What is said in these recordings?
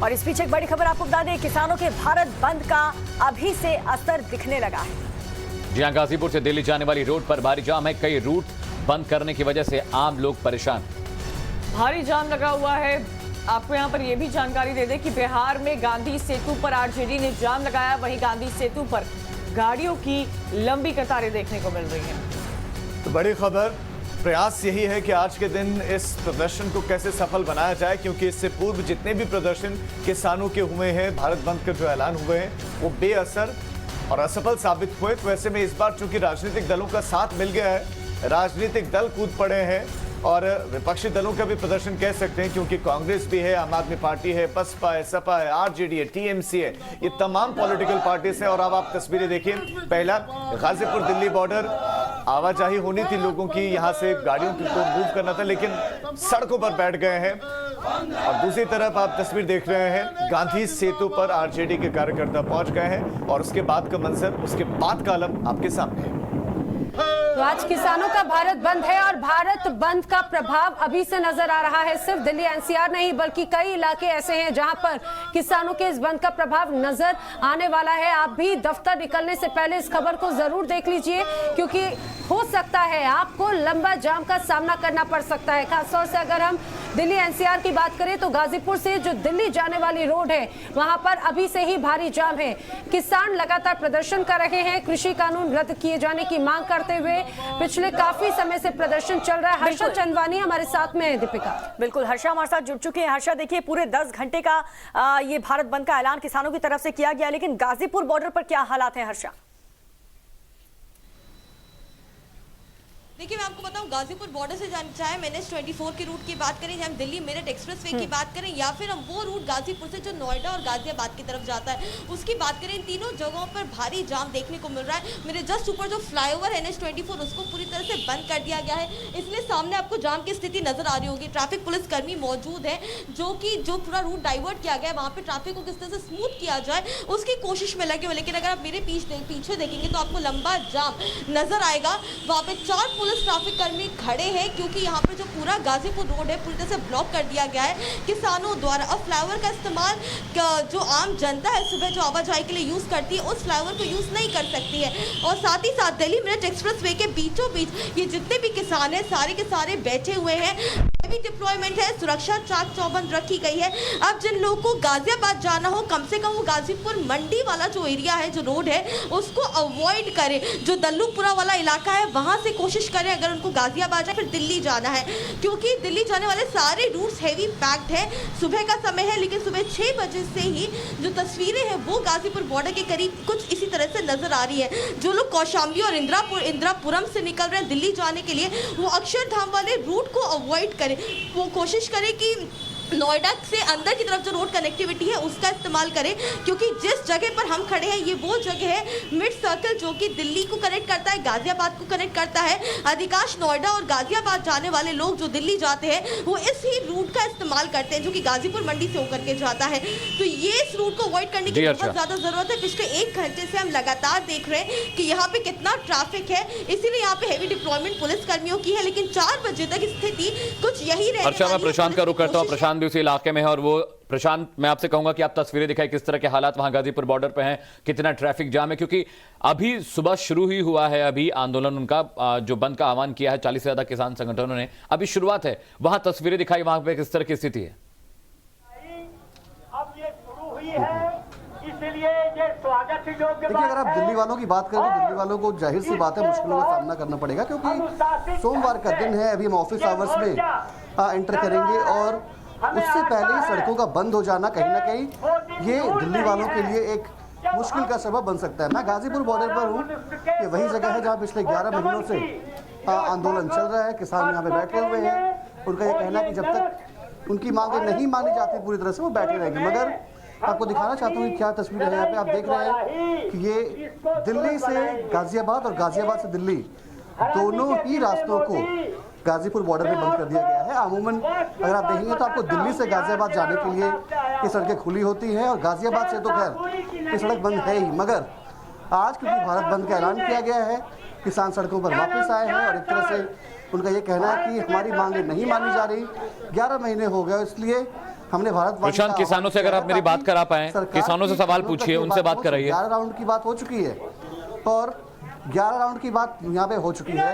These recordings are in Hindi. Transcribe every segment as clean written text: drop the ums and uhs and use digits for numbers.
और इस बीच एक बड़ी खबर आपको बता दें, किसानों के भारत बंद का अभी से असर दिखने लगा है। जी हां, गाजीपुर से दिल्ली जाने वाली रोड पर भारी जाम है। कई रूट बंद करने की वजह से आम लोग परेशान। भारी जाम लगा हुआ है। आपको यहां पर यह भी जानकारी दे दें कि बिहार में गांधी सेतु पर आरजेडी ने जाम लगाया, वहीं गांधी सेतु पर गाड़ियों की लंबी कतारें देखने को मिल रही हैं। तो बड़ी खबर, प्रयास यही है कि आज के दिन इस प्रदर्शन को कैसे सफल बनाया जाए, क्योंकि इससे पूर्व जितने भी प्रदर्शन किसानों के हुए हैं, भारत बंद के जो ऐलान हुए हैं, वो बेअसर और असफल साबित हुए। तो ऐसे में इस बार चूंकि राजनीतिक दलों का साथ मिल गया है, राजनीतिक दल कूद पड़े हैं और विपक्षी दलों का भी प्रदर्शन कह सकते हैं, क्योंकि कांग्रेस भी है, आम आदमी पार्टी है, बसपा है, सपा है, आरजेडी है, टीएमसी है, ये तमाम पॉलिटिकल पार्टीज हैं। और अब आप तस्वीरें देखिए, पहला गाजीपुर दिल्ली बॉर्डर, आवाजाही होनी थी लोगों की, यहाँ से गाड़ियों को मूव करना था, लेकिन सड़कों पर बैठ गए हैं। और दूसरी तरफ आप तस्वीर देख रहे हैं, गांधी सेतु पर आरजेडी के कार्यकर्ता पहुंच गए हैं और उसके बाद का मंजर, उसके बाद का आलम आपके सामने है। तो आज किसानों का भारत बंद है और भारत बंद का प्रभाव अभी से नजर आ रहा है। सिर्फ दिल्ली एनसीआर नहीं बल्कि कई इलाके ऐसे हैं जहां पर किसानों के इस बंद का प्रभाव नजर आने वाला है। आप भी दफ्तर निकलने से पहले इस खबर को जरूर देख लीजिए, क्योंकि हो सकता है आपको लंबा जाम का सामना करना पड़ सकता है। खासतौर से अगर हम दिल्ली एनसीआर की बात करें तो गाजीपुर से जो दिल्ली जाने वाली रोड है, वहां पर अभी से ही भारी जाम है। किसान लगातार प्रदर्शन कर रहे हैं, कृषि कानून रद्द किए जाने की मांग करते हुए पिछले काफी समय से प्रदर्शन चल रहा है। हर्षा चंदवानी हमारे साथ में है। दीपिका, बिल्कुल, हर्षा हमारे साथ जुड़ चुके हैं। हर्षा, देखिए पूरे 10 घंटे का ये भारत बंद का ऐलान किसानों की तरफ से किया गया, लेकिन गाजीपुर बॉर्डर पर क्या हालात हैं हर्षा? देखिए, मैं आपको बताऊं, गाजीपुर बॉर्डर से चाहे मैंने NH-24 के रूट की बात करें, हम दिल्ली मेरठ एक्सप्रेसवे की बात करें, या फिर हम वो रूट गाजीपुर से जो नोएडा और गाजियाबाद की तरफ जाता है उसकी बात करें, इन तीनों जगहों पर भारी जाम देखने को मिल रहा है। मेरे जस्ट ऊपर जो फ्लाईओवर NH-24 उसको पूरी तरह से बंद कर दिया गया है, इसलिए सामने आपको जाम की स्थिति नजर आ रही होगी। ट्रैफिक पुलिस कर्मी मौजूद है जो पूरा रूट डाइवर्ट किया गया है, वहाँ पे ट्रैफिक को किस तरह से स्मूथ किया जाए उसकी कोशिश में लगे हुए। लेकिन अगर आप मेरे पीछे देखेंगे तो आपको लंबा जाम नजर आएगा। वहाँ पे 4 पुलिस ट्रैफिक कर्मी खड़े हैं, क्योंकि यहाँ पर जो पूरा गाजीपुर रोड है पूरी तरह से ब्लॉक कर दिया गया है किसानों द्वारा। अब फ्लाईओवर का इस्तेमाल जो आम जनता है सुबह जो आवाजाही के लिए यूज करती है, उस फ्लाईओवर को यूज नहीं कर सकती है। और साथ ही साथ दिल्ली मेरठ एक्सप्रेसवे के बीचों बीच ये जितने भी किसान हैं सारे के सारे बैठे हुए हैं। हेवी डिप्लॉयमेंट है, सुरक्षा चाक चौबंद रखी गई है। अब जिन लोगों को गाजियाबाद जाना हो, कम से कम वो गाजीपुर मंडी वाला जो एरिया है, जो रोड है, उसको अवॉइड करें। जो दल्लूपुरा वाला इलाका है वहां से कोशिश करें अगर उनको गाजियाबाद या फिर दिल्ली जाना है, क्योंकि दिल्ली जाने वाले सारे रूट्स हेवी पैक्ड है। सुबह का समय है, लेकिन सुबह 6 बजे से ही जो तस्वीरें हैं वो गाजीपुर बॉर्डर के करीब कुछ इसी तरह से नजर आ रही है। जो लोग कौशाम्बी और इंदिरापुरम से निकल रहे हैं दिल्ली जाने के लिए, वो अक्षरधाम वाले रूट को अवॉइड करें। वो कोशिश करें कि नोएडा से अंदर की तरफ जो रोड कनेक्टिविटी है उसका इस्तेमाल करें, क्योंकि जिस जगह पर हम खड़े हैं ये वो जगह है मिड सर्कल, जो कि दिल्ली को कनेक्ट करता है, गाजियाबाद को कनेक्ट करता है। अधिकांश नोएडा और गाजियाबाद जाने वाले लोग जो दिल्ली जाते हैं वो इस ही रूट का इस्तेमाल करते हैं, जो कि गाजीपुर मंडी से होकर के जाता है। तो ये इस रूट को अवॉइड करने की बहुत ज्यादा जरूरत है। पिछले 1 घंटे से हम लगातार देख रहे हैं कि यहाँ पे कितना ट्रैफिक है, इसीलिए यहाँ पे हेवी डिप्लॉयमेंट पुलिस कर्मियों की है। लेकिन 4 बजे तक स्थिति कुछ यही रहेगी। मैं प्रशांत का रुख करता हूँ। प्रशांत उसी इलाके में है, और वो प्रशांत, मैं आपसे कहूंगा कि आप तस्वीरें दिखाएं किस तरह के हालात वहां गाजीपुर बॉर्डर पे हैं, कितना ट्रैफिक जाम है, क्योंकि अभी सुबह शुरू ही हुआ है अभी आंदोलन उनका जो बंद का आह्वान किया है 40 से ज्यादा किसान संगठनों ने, अभी शुरुआत है। वहां तस्वीरें दिखाई, वहां पे किस तरह की स्थिति है। अब ये शुरू हुई है, इसलिए ये स्वागत योग्य। देखिए, अगर आप दिल्ली वालों की बात करें तो दिल्ली वालों को जाहिर सी बात है मुश्किलों का सामना करना पड़ेगा, क्योंकि सोमवार का दिन है। अभी हम ऑफिस आवर्स में एंटर करेंगे और उससे पहले ही सड़कों का बंद हो जाना कहीं ना कहीं ये दिल्ली वालों के लिए एक मुश्किल का सबब बन सकता है। मैं गाजीपुर बॉर्डर पर हूँ, ये वही जगह है जहाँ पिछले 11 महीनों से आंदोलन चल रहा है। किसान यहाँ पे बैठे हुए हैं, उनका ये कहना है कि जब तक उनकी मांगें नहीं मानी जाती पूरी तरह से वो बैठे रहेंगे। मगर आपको दिखाना चाहता हूँ कि क्या तस्वीर है यहाँ पे। आप देख रहे हैं कि ये दिल्ली से गाजियाबाद और गाजियाबाद से दिल्ली दोनों ही रास्तों को गाजीपुर बॉर्डर पे बंद कर दिया गया है। अमूमन अगर आप देखेंगे तो आपको दिल्ली से गाजियाबाद जाने के लिए ये सड़कें खुली होती हैं, और गाजियाबाद से तो खैर ये सड़क बंद है ही। मगर आज क्योंकि भारत बंद का ऐलान किया गया है, किसान सड़कों पर वापस आए हैं और एक तरह से उनका ये कहना है कि हमारी मांगें नहीं मानी जा रही, 11 महीने हो गए, इसलिए हमने भारत बंद प्रशांत, का किसानों से अगर आप मेरी बात करा पाएं, सरकार किसानों से की सवाल किसानों पूछिए, तक ये उनसे बात हो कराइए। 11 राउंड की बात हो चुकी है और 11 राउंड की बात यहाँ पे हो चुकी है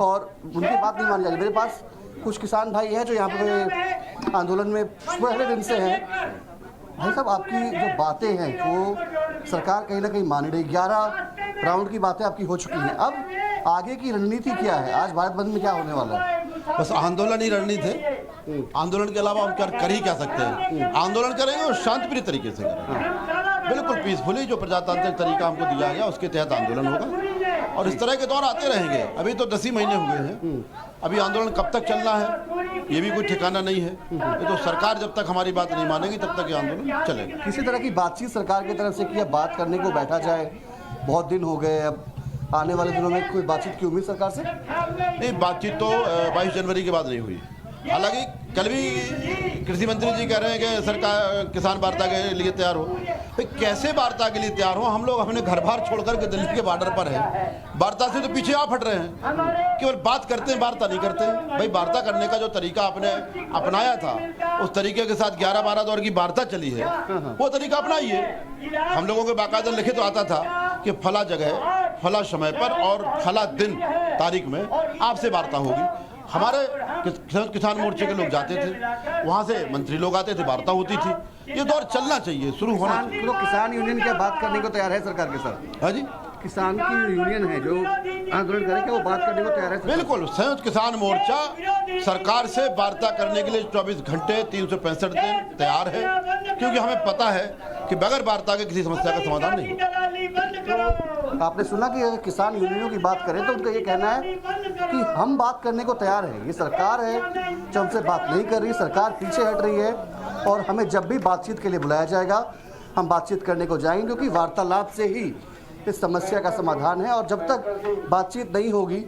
और उनकी बात नहीं मानी जा रही। मेरे पास कुछ किसान भाई हैं जो यहाँ पे आंदोलन में पहले दिन से हैं। भाई साहब, आपकी जो बातें हैं वो सरकार कहीं ना कहीं मान रही। 11 राउंड की बातें आपकी हो चुकी हैं, अब आगे की रणनीति क्या है? आज भारत बंद में क्या होने वाला है? बस आंदोलन ही रणनीति है। आंदोलन के अलावा हम कर ही क्या सकते हैं? आंदोलन करेंगे और शांतिप्रिय तरीके से करेंगे, बिल्कुल पीसफुली। जो प्रजातांत्रिक तरीका हमको दिया गया उसके तहत आंदोलन होगा और इस तरह के दौर आते रहेंगे। अभी तो 10 ही महीने हुए हैं, अभी आंदोलन कब तक चलना है ये भी कोई ठिकाना नहीं है। ये तो सरकार जब तक हमारी बात नहीं मानेगी तब तक ये आंदोलन चलेगा। किसी तरह की बातचीत सरकार की तरफ से किया, बात करने को बैठा जाए? बहुत दिन हो गए, अब आने वाले दिनों में कोई बातचीत की उम्मीद सरकार से? नहीं, बातचीत तो 22 जनवरी के बाद नहीं हुई। हालांकि कल भी कृषि मंत्री जी कह रहे हैं कि सरकार किसान वार्ता के लिए तैयार हो। भाई कैसे वार्ता के लिए तैयार हो? हम लोग अपने घर बार छोड़कर के दिल्ली के बॉर्डर पर हैं, वार्ता से तो पीछे आप हट रहे हैं, केवल बात करते हैं, वार्ता नहीं करते। भाई वार्ता करने का जो तरीका आपने अपनाया था उस तरीके के साथ 11-12 दौर की वार्ता चली है, वो तरीका अपनाइए। हम लोगों के बाकायदा लिखित तो आता था कि फला जगह फला समय पर और फला दिन तारीख में आपसे वार्ता होगी। हमारे किसान मोर्चे के लोग जाते थे, वहाँ से मंत्री लोग आते थे, वार्ता होती थी। ये दौर चलना चाहिए, शुरू होना चाहिए। तो किसान यूनियन क्या बात करने को तैयार है सरकार के साथ? हाँ जी, किसान की यूनियन है जो आंदोलन करे, क्या वो बात करने को तैयार है? बिल्कुल। संयुक्त किसान मोर्चा सरकार से वार्ता करने के लिए 24 घंटे 365 दिन तैयार है, क्योंकि हमें पता है कि बगैर वार्ता के किसी समस्या का समाधान नहीं। आपने सुना कि अगर किसान यूनियनों की बात करें तो उनका ये कहना है कि हम बात करने को तैयार है, ये सरकार है जो हमसे बात नहीं कर रही, सरकार पीछे हट रही है और हमें जब भी बातचीत के लिए बुलाया जाएगा हम बातचीत करने को जाएंगे, क्योंकि वार्तालाप से ही इस समस्या का समाधान है और जब तक बातचीत नहीं होगी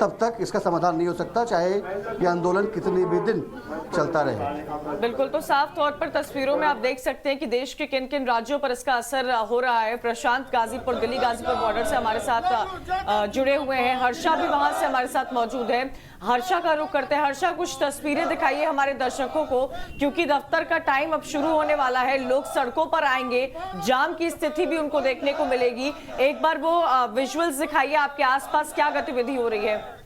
तब तक इसका समाधान नहीं हो सकता, चाहे ये आंदोलन कितने भी दिन चलता रहे। बिल्कुल, तो साफ तौर पर तस्वीरों में आप देख सकते हैं कि देश के किन किन राज्यों पर इसका असर हो रहा है। प्रशांत गाजीपुर, दिल्ली गाजीपुर बॉर्डर से हमारे साथ जुड़े हुए हैं, हर्षा भी वहां से हमारे साथ मौजूद है। हर्षा का रुख करते हैं। हर्षा, कुछ तस्वीरें दिखाइए हमारे दर्शकों को, क्योंकि दफ्तर का टाइम अब शुरू होने वाला है, लोग सड़कों पर आएंगे, जाम की स्थिति भी उनको देखने को मिलेगी। एक बार वो विजुअल्स दिखाइए, आपके आसपास क्या गतिविधि हो रही है?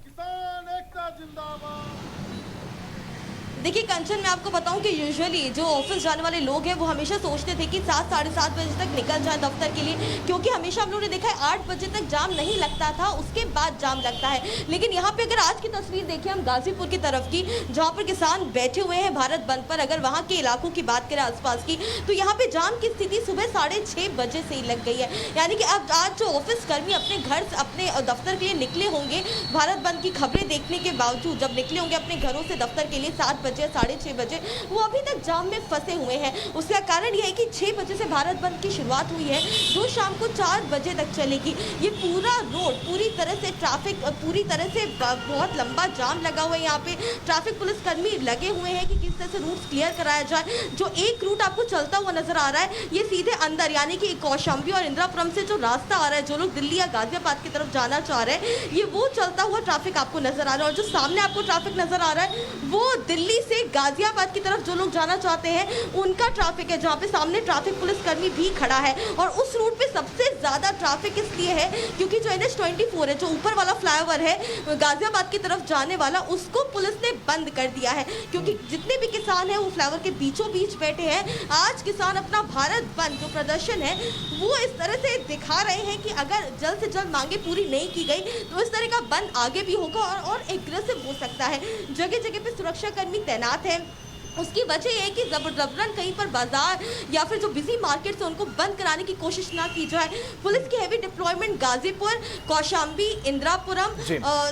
देखिए कंचन, मैं आपको बताऊं कि यूजुअली जो ऑफिस जाने वाले लोग हैं वो हमेशा सोचते थे कि 7 साढ़े 7 बजे तक निकल जाए दफ्तर के लिए, क्योंकि हमेशा हम लोगों ने देखा है 8 बजे तक जाम नहीं लगता था, उसके बाद जाम लगता है। लेकिन यहाँ पे अगर आज की तस्वीर देखिए हम गाजीपुर की तरफ की, जहाँ पर किसान बैठे हुए हैं भारत बंद पर, अगर वहाँ के इलाकों की बात करें आसपास की, तो यहाँ पे जाम की स्थिति सुबह 6:30 बजे से ही लग गई है। यानी कि अब आज जो ऑफिस कर्मी अपने घर अपने दफ्तर के लिए निकले होंगे भारत बंद की खबरें देखने के बावजूद, जब निकले होंगे अपने घरों से दफ्तर के लिए 7 बजे 6:30 बजे, वो अभी तक जाम में फंसे हुए हैं। उसका कारण यह है कि 6 बजे से भारत बंद की शुरुआत हुई है जो शाम को 4 बजे तक चलेगी। ये पूरा रोड पूरी तरह से ट्रैफिक, पूरी तरह से बहुत लंबा जाम लगा हुआ है। यहाँ पे ट्रैफिक पुलिस कर्मी लगे हुए हैं कि किस तरह से रूट क्लियर कराया जाए। जो एक रूट आपको चलता हुआ नजर आ रहा है ये सीधे अंदर, यानी कि कौशाम्बी और इंदिरापुरम से जो रास्ता आ रहा है, जो लोग दिल्ली या गाजियाबाद की तरफ जाना चाह रहे हैं, ये वो चलता हुआ ट्रैफिक आपको नजर आ रहा है। और जो सामने आपको ट्रैफिक नजर आ रहा है वो दिल्ली से गाजियाबाद की तरफ जो लोग जाना चाहते हैं उनका ट्रैफिक है, जहाँ पे सामने ट्रैफिक पुलिस कर्मी भी खड़ा है। और उस रूट पे सबसे ज्यादा ट्रैफिक इसलिए है क्योंकि जो NH-24 है, जो ऊपर वाला फ्लाईओवर है गाजियाबाद की तरफ जाने वाला, उसको पुलिस ने बंद कर दिया है, क्योंकि जितने भी किसान हैं वो फ्लाईओवर के बीचों बीच बैठे हैं। आज किसान अपना भारत बंद जो प्रदर्शन है वो इस तरह से दिखा रहे हैं कि अगर जल्द से जल्द मांगे पूरी नहीं की गई तो इस तरह का बंद आगे भी होगा और एग्रेसिव हो सकता है। जगह जगह पे सुरक्षा कर्मी तैनात हैं। उसकी वजह यह है कि जबरदस्ती कहीं पर बाजार या फिर जो बिजी मार्केट है उनको बंद कराने की कोशिश ना की जाए। पुलिस की heavy deployment Ghazipur, Kaushambi, Indirapuram,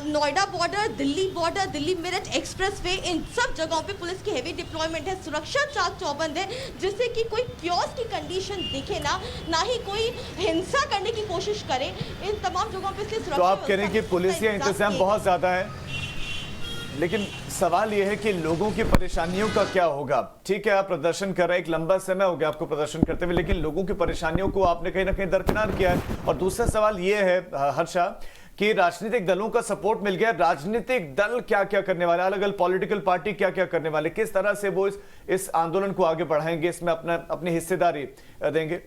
Noida border, Delhi border, Delhi Meerut expressway, इन सब जगहों पे पुलिस की हैवी डिप्लॉयमेंट है। सुरक्षा चाक चौबंद है, जिससे कि कोई क्योस की कंडीशन दिखे ना ही कोई हिंसा करने की कोशिश करे। इन तमाम जगहों पे इसलिए सुरक्षा। तो आप कह रहे हैं कि पुलिस का इंतजाम बहुत ज्यादा है? लेकिन सवाल यह है कि लोगों की परेशानियों का क्या होगा। ठीक है, आप प्रदर्शन कर रहे हैं, एक लंबा समय हो गया आपको प्रदर्शन करते हुए, लेकिन लोगों की परेशानियों को आपने कहीं ना कहीं दरकिनार किया है। और दूसरा सवाल यह है हर्षा कि राजनीतिक दलों का सपोर्ट मिल गया, राजनीतिक दल क्या क्या करने वाले, अलग अलग पॉलिटिकल पार्टी क्या क्या करने वाले, किस तरह से वो इस आंदोलन को आगे बढ़ाएंगे, इसमें अपनी हिस्सेदारी देंगे।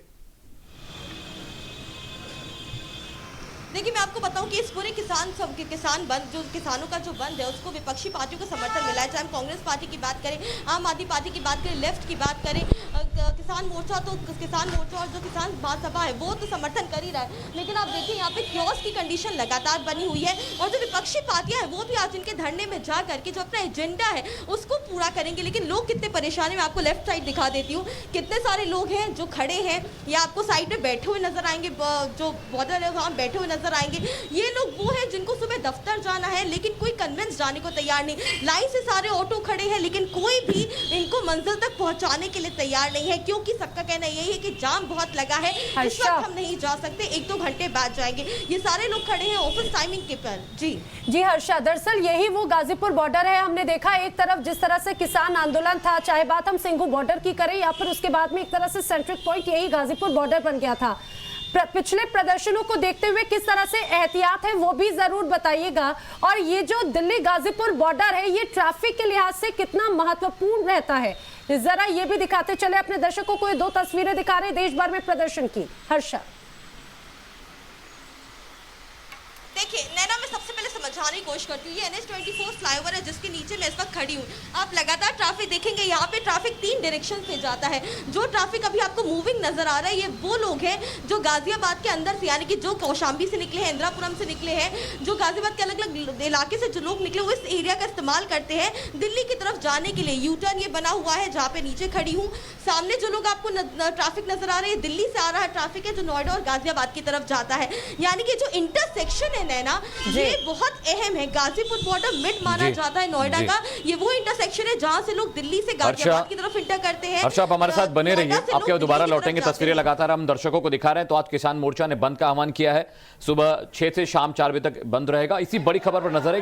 देखिए मैं आपको बताऊं कि इस पूरे किसान बंद, जो किसानों का जो बंद है, उसको विपक्षी पार्टियों का समर्थन मिला है। चाहे हम कांग्रेस पार्टी की बात करें, आम आदमी पार्टी की बात करें, लेफ्ट की बात करें, किसान मोर्चा और जो किसान महासभा है वो तो समर्थन कर ही रहा है। लेकिन आप देखिए यहाँ पे क्योस की कंडीशन लगातार बनी हुई है और जो विपक्षी पार्टियां हैं वो भी आज इनके धरने में जा करके जो अपना एजेंडा है उसको पूरा करेंगे। लेकिन लोग कितने परेशान है, मैं आपको लेफ्ट साइड दिखा देती हूँ, कितने सारे लोग हैं जो खड़े हैं या आपको साइड में बैठे हुए नजर आएंगे, जो बॉर्डर है वहाँ बैठे हुए नजर आएंगे। ये लोग वो हैं जिनको सुबह दफ्तर जाना है लेकिन कोई कन्वेंस जाने को तैयार नहीं। लाइन से सारे ऑटो खड़े हैं लेकिन कोई भी इनको मंजिल तक पहुंचाने के लिए तैयार नहीं है, क्योंकि सबका कहना यही है कि जाम बहुत लगा है, इस वक्त हम नहीं जा सकते, 1-2 घंटे बाद जाएंगे। ये सारे लोग खड़े हैं ऑफिस टाइमिंग के पर। जी हर्षा, दरअसल यही वो गाजीपुर बॉर्डर है। हमने देखा एक तरफ जिस तरह से किसान आंदोलन था, चाहे बात हम सिंघू बॉर्डर की करें या फिर उसके बाद में एक तरह से सेंट्रिक पॉइंट यही गाजीपुर बॉर्डर बन गया था। पिछले प्रदर्शनों को देखते हुए किस तरह से एहतियात है वो भी जरूर बताइएगा। और ये जो दिल्ली गाजीपुर बॉर्डर है ये ट्रैफिक के लिहाज से कितना महत्वपूर्ण रहता है, जरा ये भी दिखाते चले अपने दर्शकों को। ये 2 तस्वीरें दिखा रहे देश भर में प्रदर्शन की। हर्षा, देखिए नैना, मैं सबसे पहले समझाने की कोशिश करती हूँ, ये NH-24 फ्लाईओवर है जिसके नीचे मैं इस वक्त खड़ी हूँ। आप लगातार ट्रैफिक देखेंगे, यहाँ पे ट्रैफिक 3 डायरेक्शन से जाता है। जो ट्रैफिक अभी आपको मूविंग नजर आ रहा है ये वो लोग हैं जो गाजियाबाद के अंदर से, यानी कि जो कौशाम्बी से निकले हैं, इंदिरापुरम से निकले हैं, जो गाजियाबाद के अलग अलग इलाके से जो लोग निकले वो इस एरिया का इस्तेमाल करते हैं दिल्ली की तरफ जाने के लिए। यू टर्न ये बना हुआ है जहाँ पे नीचे खड़ी हूँ। सामने जो लोग आपको ट्रैफिक नजर आ रहे हैं, दिल्ली से आ रहा है ट्रैफिक है जो नोएडा और गाजियाबाद की तरफ जाता है। यानी कि जो इंटरसेक्शन है नैना, ये बहुत अहम है। गाजीपुर बॉर्डर मिड माना जाता है नोएडा का, ये वो इंटरसेक्शन है जहां से लोग दिल्ली से गाजियाबाद की तरफ इंटर करते हैं। हर्षा, आप हमारे साथ बने रहिए, आपके दोबारा लौटेंगे। तस्वीरें लगातार हम दर्शकों को दिखा रहे हैं। तो आज किसान मोर्चा ने बंद का आह्वान किया है, सुबह 6 से शाम 4 बजे तक बंद रहेगा। इसी बड़ी खबर पर नजर है।